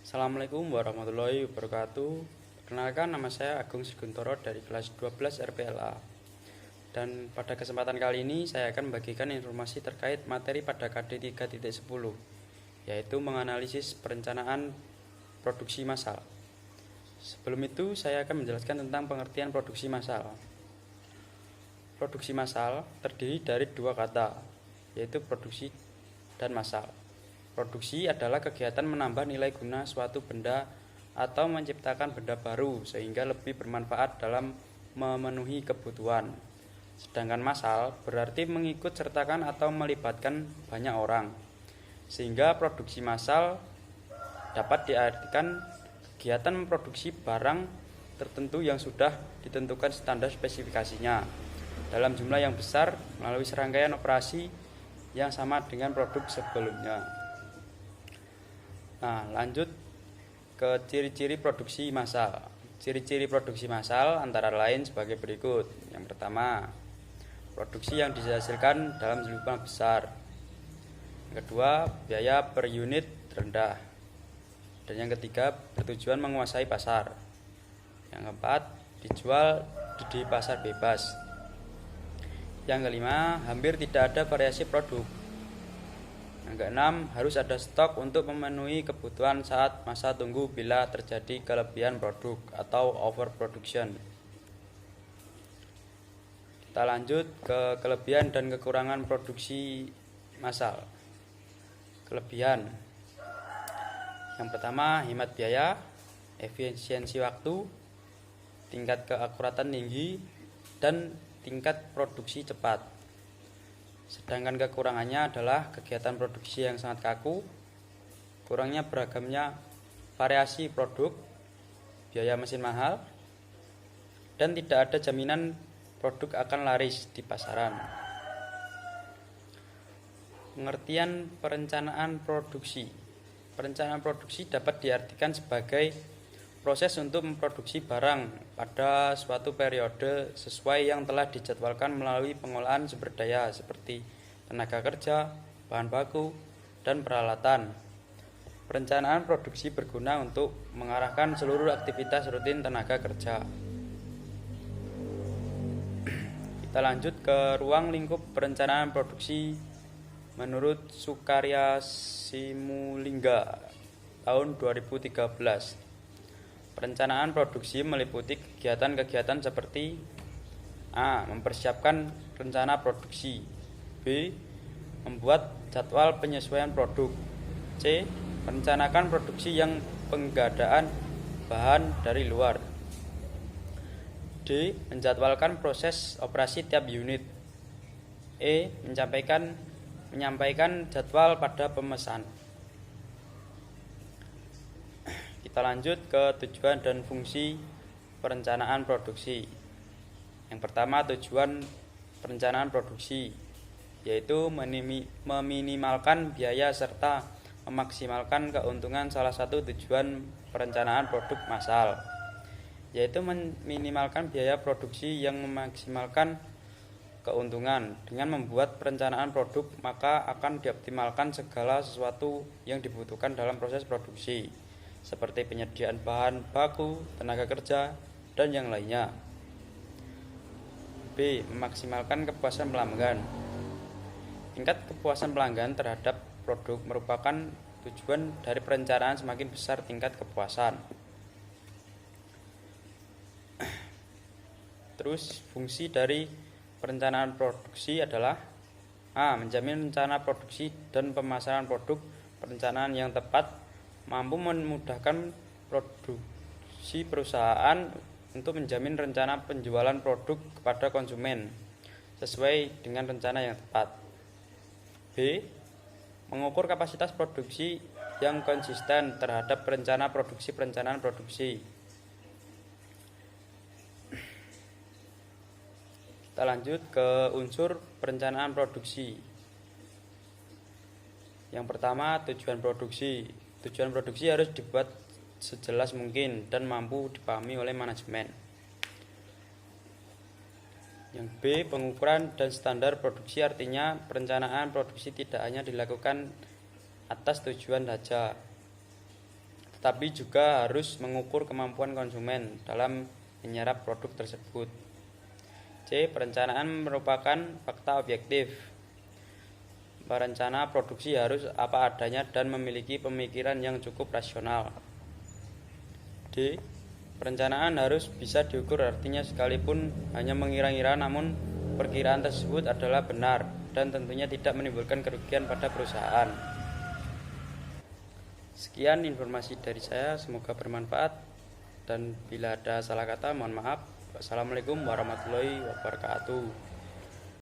Assalamualaikum warahmatullahi wabarakatuh. Perkenalkan, nama saya Agung Siguntoro dari kelas 12 RPLA. Dan pada kesempatan kali ini saya akan membagikan informasi terkait materi pada KD 3.10, yaitu menganalisis perencanaan produksi massal. Sebelum itu saya akan menjelaskan tentang pengertian produksi massal. Produksi massal terdiri dari dua kata, yaitu produksi dan massal. Produksi adalah kegiatan menambah nilai guna suatu benda atau menciptakan benda baru sehingga lebih bermanfaat dalam memenuhi kebutuhan. Sedangkan massal berarti mengikut sertakan atau melibatkan banyak orang. Sehingga produksi massal dapat diartikan kegiatan memproduksi barang tertentu yang sudah ditentukan standar spesifikasinya dalam jumlah yang besar melalui serangkaian operasi yang sama dengan produk sebelumnya. Nah, lanjut ke ciri-ciri produksi massal. Ciri-ciri produksi massal antara lain sebagai berikut. Yang pertama, produksi yang dihasilkan dalam jumlah besar. Yang kedua, biaya per unit rendah. Dan yang ketiga, bertujuan menguasai pasar. Yang keempat, dijual di pasar bebas. Yang kelima, hampir tidak ada variasi produk. Yang keenam, harus ada stok untuk memenuhi kebutuhan saat masa tunggu bila terjadi kelebihan produk atau overproduction. Kita lanjut ke kelebihan dan kekurangan produksi massal. Kelebihan. Yang pertama, hemat biaya, efisiensi waktu, tingkat keakuratan tinggi, dan tingkat produksi cepat. Sedangkan kekurangannya adalah kegiatan produksi yang sangat kaku, kurangnya beragamnya variasi produk, biaya mesin mahal, dan tidak ada jaminan produk akan laris di pasaran. Pengertian perencanaan produksi. Perencanaan produksi dapat diartikan sebagai proses untuk memproduksi barang pada suatu periode sesuai yang telah dijadwalkan melalui pengolahan sumber daya seperti tenaga kerja, bahan baku, dan peralatan. Perencanaan produksi berguna untuk mengarahkan seluruh aktivitas rutin tenaga kerja. Kita lanjut ke ruang lingkup perencanaan produksi menurut Sukarya Simulingga tahun 2013. Perencanaan produksi meliputi kegiatan-kegiatan seperti A. Mempersiapkan rencana produksi. B. Membuat jadwal penyesuaian produk. C. Merencanakan produksi yang pengadaan bahan dari luar. D. Menjadwalkan proses operasi tiap unit. E. Menyampaikan jadwal pada pemesan. Kita lanjut ke tujuan dan fungsi perencanaan produksi. Yang pertama, tujuan perencanaan produksi yaitu meminimalkan biaya serta memaksimalkan keuntungan. Salah satu tujuan perencanaan produk massal yaitu meminimalkan biaya produksi yang memaksimalkan keuntungan. Dengan membuat perencanaan produk, maka akan dioptimalkan segala sesuatu yang dibutuhkan dalam proses produksi, seperti penyediaan bahan baku, tenaga kerja, dan yang lainnya. B. Memaksimalkan kepuasan pelanggan. Tingkat kepuasan pelanggan terhadap produk merupakan tujuan dari perencanaan. Semakin besar tingkat kepuasan. Terus fungsi dari perencanaan produksi adalah A. Menjamin rencana produksi dan pemasaran produk. Perencanaan yang tepat mampu memudahkan produksi perusahaan untuk menjamin rencana penjualan produk kepada konsumen sesuai dengan rencana yang tepat. B. Mengukur kapasitas produksi yang konsisten terhadap perencanaan produksi. Kita lanjut ke unsur perencanaan produksi. Yang pertama, tujuan produksi. Tujuan produksi harus dibuat sejelas mungkin dan mampu dipahami oleh manajemen. Yang B. Pengukuran dan standar produksi. Artinya perencanaan produksi tidak hanya dilakukan atas tujuan saja, tetapi juga harus mengukur kemampuan konsumen dalam menyerap produk tersebut. C. Perencanaan merupakan fakta objektif. Perencana produksi harus apa adanya dan memiliki pemikiran yang cukup rasional. D. Perencanaan harus bisa diukur, artinya sekalipun hanya mengira-ngira namun perkiraan tersebut adalah benar dan tentunya tidak menimbulkan kerugian pada perusahaan. Sekian informasi dari saya, semoga bermanfaat dan bila ada salah kata mohon maaf. Wassalamualaikum warahmatullahi wabarakatuh.